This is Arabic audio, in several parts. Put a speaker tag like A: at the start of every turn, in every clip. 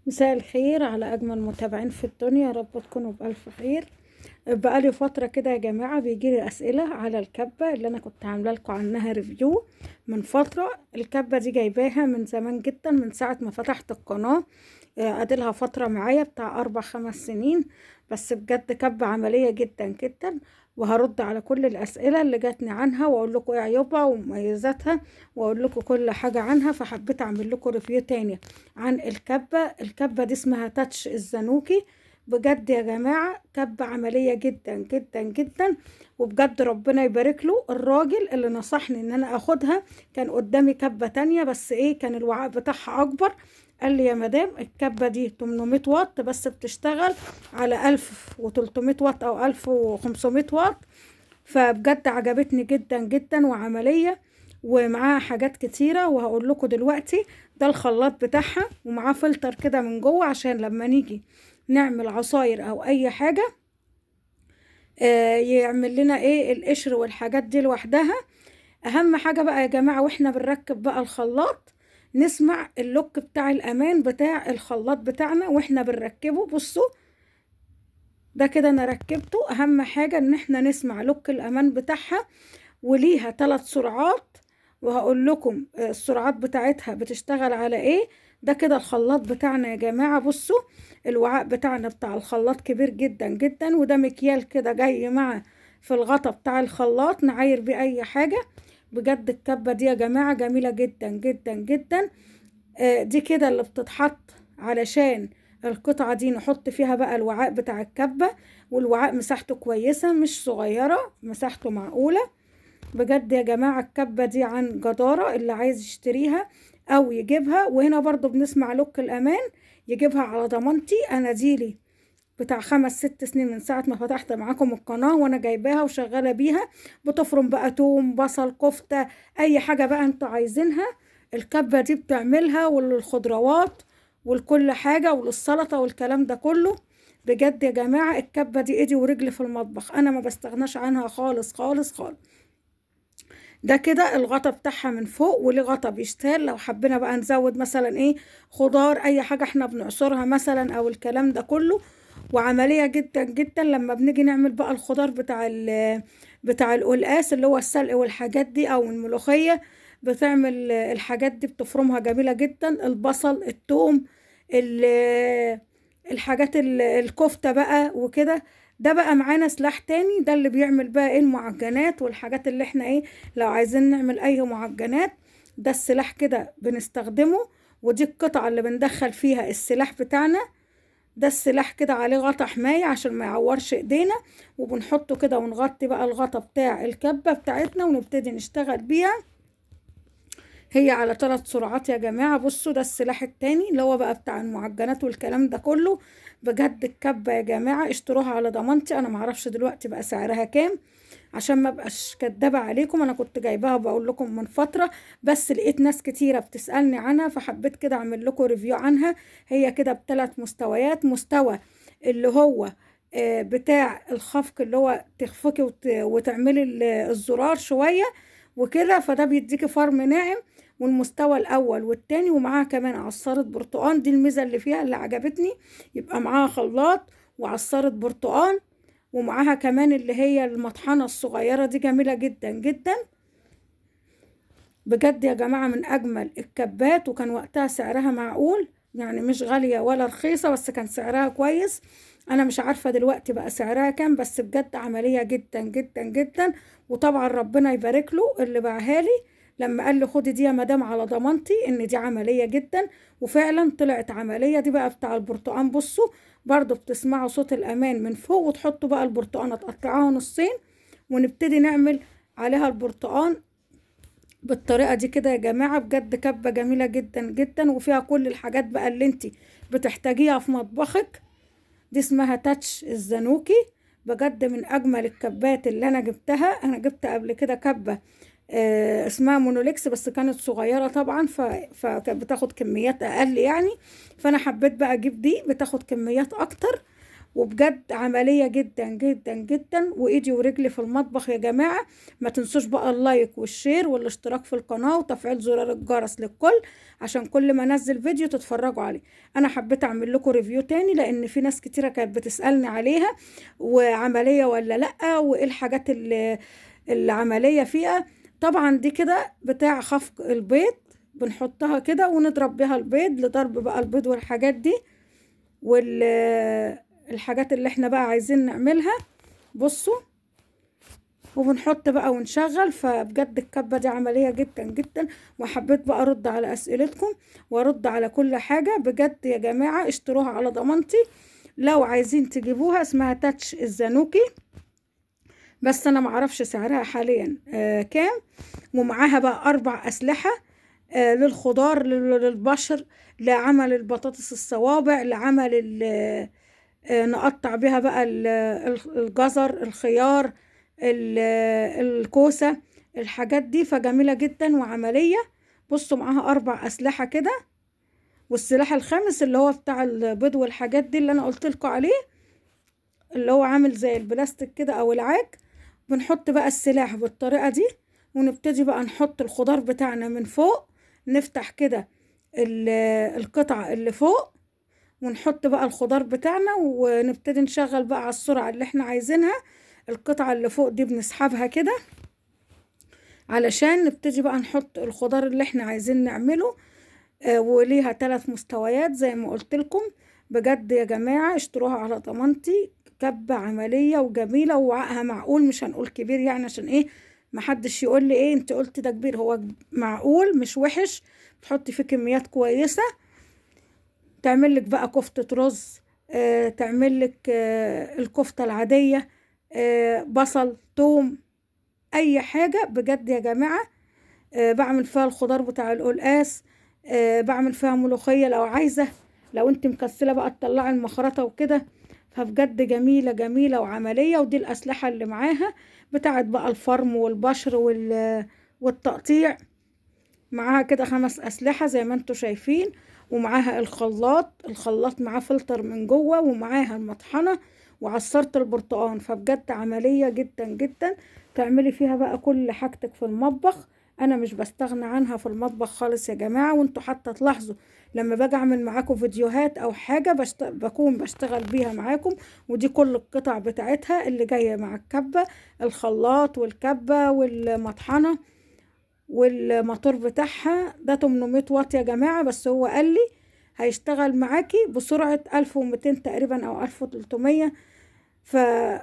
A: مساء الخير على أجمل متابعين في الدنيا، يا رب تكونوا بألف خير. بقالي فترة كده يا جماعة بيجيلي أسئلة على الكبة اللي أنا كنت عاملة لكم عنها ريفيو من فترة. الكبة دي جايباها من زمان جدا، من ساعة ما فتحت القناة. أديلها فترة معايا بتاع 4 5 سنين. بس بجد كبة عملية جدا جدا، وهرد على كل الأسئلة اللي جاتني عنها وأقول لكم إيه عيوبها ومميزاتها، وأقول لكم كل حاجة عنها. فحبيت أعمل لكم ريفيو تاني عن الكبة دي اسمها تاتش الزانوكي. بجد يا جماعة كبة عملية جدا جدا جدا، وبجد ربنا يبارك له. الراجل اللي نصحني ان انا اخدها كان قدامي كبة تانية، بس ايه كان الوعاء بتاعها اكبر. قال لي يا مدام الكبة دي 800 واط بس، بتشتغل على 1300 واط او 1500 واط. فبجد عجبتني جدا جدا وعملية، ومعاها حاجات كتيرة وهقول لكم دلوقتي. ده الخلاط بتاعها، ومعاه فلتر كده من جوه عشان لما نيجي نعمل عصاير او اي حاجة يعمل لنا ايه القشر والحاجات دي لوحدها. اهم حاجة بقى يا جماعة واحنا بنركب بقى الخلاط، نسمع اللوك بتاع الامان بتاع الخلاط بتاعنا واحنا بنركبه. بصوا ده كده انا ركبته. اهم حاجة ان احنا نسمع لوك الامان بتاعها، وليها 3 سرعات، وهقول لكم السرعات بتاعتها بتشتغل على ايه. ده كده الخلاط بتاعنا يا جماعة. بصوا الوعاء بتاعنا بتاع الخلاط كبير جدا جدا، وده مكيال كده جاي مع في الغطا بتاع الخلاط نعاير بيه اي حاجة. بجد الكبة دي يا جماعة جميلة جدا جدا جدا. دي كده اللي بتتحط علشان القطعة دي نحط فيها بقى الوعاء بتاع الكبة. والوعاء مساحته كويسة مش صغيرة، مساحته معقولة. بجد يا جماعة الكبة دي عن جدارة، اللي عايز يشتريها او يجيبها. وهنا برضو بنسمع لوك الامان، يجيبها على ضمانتي. انا ديلي بتاع 5 6 سنين من ساعة ما فتحت معاكم القناة وانا جايباها وشغالة بيها. بتفرم بقى توم بصل كفتة، اي حاجة بقى انتوا عايزينها الكبة دي بتعملها، وللخضروات ولكل حاجة وللسلطة والكلام ده كله. بجد يا جماعة الكبة دي ايدي ورجلي في المطبخ، انا ما بستغناش عنها خالص خالص خالص. ده كده الغطا بتاعها من فوق، وليه غطا بيشتغل لو حبينا بقى نزود مثلا ايه خضار، اي حاجة احنا بنعصرها مثلا او الكلام ده كله. وعملية جدا جدا لما بنيجي نعمل بقى الخضار بتاع القلقاس اللي هو السلق والحاجات دي او الملوخية. بتعمل الحاجات دي بتفرمها جميلة جدا. البصل الثوم الحاجات الكفتة بقى وكده. ده بقى معانا سلاح تاني، ده اللي بيعمل بقى ايه المعجنات والحاجات اللي احنا ايه لو عايزين نعمل اي معجنات. ده السلاح كده بنستخدمه، ودي القطعة اللي بندخل فيها السلاح بتاعنا. ده السلاح كده عليه غطا حماية عشان ما يعورش ايدينا، وبنحطه كده ونغطي بقى الغطا بتاع الكبة بتاعتنا ونبتدي نشتغل بيها. هي على 3 سرعات يا جماعة. بصوا ده السلاح التاني اللي هو بقى بتاع المعجنات والكلام ده كله. بجد الكبة يا جماعة اشتروها على ضمانتي. انا معرفش دلوقتي بقى سعرها كام، عشان ما بقاش كدابة عليكم. انا كنت جايباها بقول لكم من فترة، بس لقيت ناس كتيرة بتسألني عنها فحبيت كده اعمل لكم ريفيو عنها. هي كده ب3 مستويات. مستوى اللي هو بتاع الخفق، اللي هو تخفقي وتعملي الزرار شوية وكده، فده بيديكي فرم ناعم. والمستوى الاول والتاني، ومعاها كمان عصارة برتقان. دي الميزة اللي فيها اللي عجبتني، يبقى معاها خلاط وعصارة برتقان، ومعاها كمان اللي هي المطحنة الصغيرة دي جميلة جدا جدا. بجد يا جماعة من أجمل الكبات، وكان وقتها سعرها معقول، يعني مش غالية ولا رخيصة، بس كان سعرها كويس. أنا مش عارفة دلوقتي بقى سعرها كام، بس بجد عملية جدا جدا جدا. وطبعا ربنا يبارك له اللي باعها لي، لما قال لي خدي دي يا مدام على ضمانتي إن دي عملية جدا. وفعلا طلعت عملية. دي بقى بتاع البرتقان. بصوا برضو بتسمعوا صوت الأمان من فوق، وتحطوا بقى البرتقانة تقطعوها نصين، ونبتدي نعمل عليها البرتقان بالطريقة دي كده يا جماعة. بجد كبة جميلة جدا جدا، وفيها كل الحاجات بقى اللي انتي بتحتاجيها في مطبخك. دي اسمها تاتش الزانوكي. بجد من اجمل الكبات اللي انا جبتها. انا جبت قبل كده كبة اسمها مونوليكس، بس كانت صغيرة طبعا، فكانت بتاخد كميات اقل يعني. فانا حبيت بقى اجيب دي بتاخد كميات اكتر، وبجد عملية جدا جدا جدا. وايدي ورجلي في المطبخ يا جماعة. ما تنسوش بقى اللايك والشير والاشتراك في القناة وتفعيل زرار الجرس للكل، عشان كل ما انزل فيديو تتفرجوا عليه. انا حبيت اعمل لكم ريفيو تاني لان في ناس كتيرة كانت بتسألني عليها، وعملية ولا لأ، وايه الحاجات اللي عملية فيها. طبعا دي كده بتاع خفق البيض، بنحطها كده ونضرب بيها البيض لضرب بقى البيض والحاجات دي والحاجات اللي احنا بقى عايزين نعملها. بصوا، وبنحط بقى ونشغل. فبجد الكبة دي عملية جدا جدا. وحبيت بقى ارد على اسئلتكم وارد على كل حاجة. بجد يا جماعة اشتروها على ضمانتي. لو عايزين تجيبوها، اسمها تاتش الزانوكي، بس انا معرفش سعرها حاليا كام. ومعاها بقى 4 اسلحة للخضار، للبشر، لعمل البطاطس الصوابع، لعمل نقطع بيها بقى الجزر، الخيار، الكوسة، الحاجات دي. فجميلة جدا وعملية. بصوا معاها 4 أسلحة كده. والسلاح الخامس اللي هو بتاع البيض والحاجات دي اللي انا قلت لكم عليه، اللي هو عامل زي البلاستيك كده او العاج. بنحط بقى السلاح بالطريقة دي، ونبتدي بقى نحط الخضار بتاعنا من فوق. نفتح كده القطعة اللي فوق، ونحط بقى الخضار بتاعنا، ونبتدي نشغل بقى على السرعة اللي احنا عايزينها. القطعة اللي فوق دي بنسحبها كده علشان نبتدي بقى نحط الخضار اللي احنا عايزين نعمله. وليها 3 مستويات زي ما قلت لكم. بجد يا جماعة اشتروها على ضمانتي. كبة عملية وجميلة ووعائها معقول، مش هنقول كبير يعني عشان ايه محدش يقول لي ايه انت قلت ده كبير. هو معقول مش وحش. تحطي فيه كميات كويسة. تعمل لك بقى كفتة رز، تعمل لك الكفتة العادية، بصل، توم، اي حاجة. بجد يا جماعة بعمل فيها الخضار بتاع القلقاس، بعمل فيها ملوخية لو عايزة. لو انت مكسلة بقى تطلعي المخرطة وكده. فبجد جميلة جميلة وعملية. ودي الأسلحة اللي معاها بتاعت بقى الفرم والبشر والتقطيع. معاها كده 5 أسلحة زي ما انتوا شايفين. ومعاها الخلاط معاه فلتر من جوه، ومعاها المطحنة وعصرت البرتقان. فبجد عملية جدا جدا. تعملي فيها بقى كل حاجتك في المطبخ. انا مش بستغنى عنها في المطبخ خالص يا جماعة. وانتوا حتى تلاحظوا لما باجي اعمل معاكم فيديوهات او حاجة بكون بشتغل بيها معاكم. ودي كل القطع بتاعتها اللي جاية مع الكبة: الخلاط والكبة والمطحنة والموتور بتاعها. ده 800 واط يا جماعة. بس هو قال لي هيشتغل معاكي بسرعة 1200 تقريبا او 1300.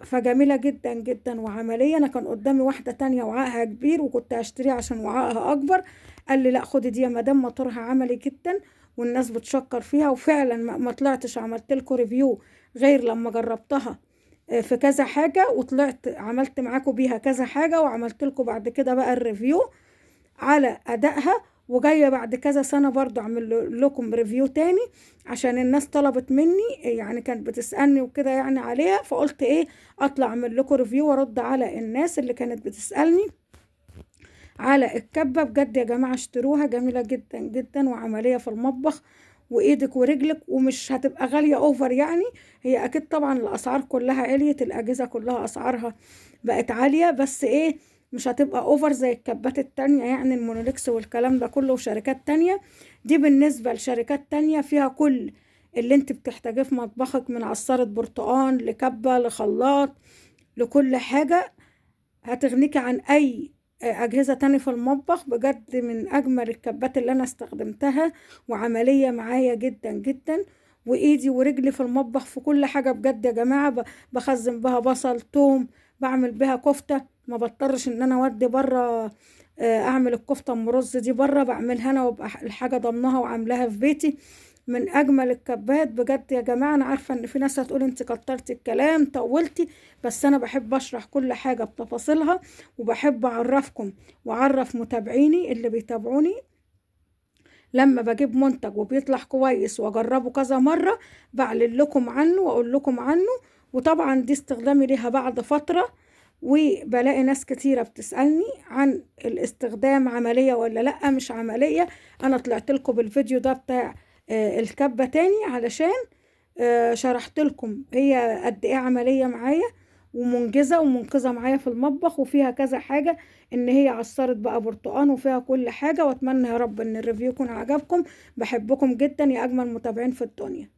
A: فجميلة جدا جدا وعملية. انا كان قدامي واحدة تانية وعائها كبير وكنت هشتريها عشان وعائها اكبر. قال لي لا خدي دي يا مدام، موتورها عملي جدا والناس بتشكر فيها. وفعلا ما طلعتش عملت لكم ريفيو غير لما جربتها في كذا حاجة، وطلعت عملت معاكم بيها كذا حاجة، وعملت لكم بعد كده بقى الريفيو على أدائها. وجاية بعد كذا سنة برضو أعمل لكم ريفيو تاني عشان الناس طلبت مني، يعني كانت بتسألني وكده يعني عليها. فقلت ايه أطلع أعمل لكم ريفيو وأرد على الناس اللي كانت بتسألني على الكبة. بجد يا جماعة اشتروها. جميلة جدا جدا وعملية في المطبخ وإيدك ورجلك. ومش هتبقى غالية أوفر يعني. هي أكيد طبعا الأسعار كلها عليت، الأجهزة كلها أسعارها بقت عالية، بس ايه مش هتبقى اوفر زي الكبات التانية يعني المونوليكس والكلام ده كله وشركات تانية. دي بالنسبة لشركات تانية فيها كل اللي انت بتحتاجيه في مطبخك، من عصارة برتقان لكبة لخلاط لكل حاجة. هتغنيكي عن اي اجهزة تانية في المطبخ. بجد من اجمل الكبات اللي انا استخدمتها وعملية معايا جدا جدا. وايدي ورجلي في المطبخ في كل حاجة. بجد يا جماعة بخزن بها بصل، توم، بعمل بها كفتة. ما بضطرش ان انا اودي بره اعمل الكفته ام رز دي بره. بعملها انا وابقى الحاجه ضمنها وعاملاها في بيتي. من اجمل الكبات بجد يا جماعه. انا عارفه ان في ناس هتقول انت كترتي الكلام طولتي، بس انا بحب اشرح كل حاجه بتفاصيلها، وبحب اعرفكم واعرف متابعيني اللي بيتابعوني. لما بجيب منتج وبيطلع كويس واجربه كذا مره بعلن لكم عنه واقول لكم عنه. وطبعا دي استخدامي ليها بعد فتره. وبلاقي ناس كتيرة بتسألني عن الاستخدام عملية ولا لأ مش عملية. أنا طلعت لكم بالفيديو ده بتاع الكبة تاني علشان شرحت لكم هي قد ايه عملية معايا ومنجزة ومنقذة معايا في المطبخ، وفيها كذا حاجة، ان هي عصرت بقى برتقان وفيها كل حاجة. واتمنى يا رب ان الريفيو يكون عجبكم. بحبكم جدا يا اجمل متابعين في الدنيا.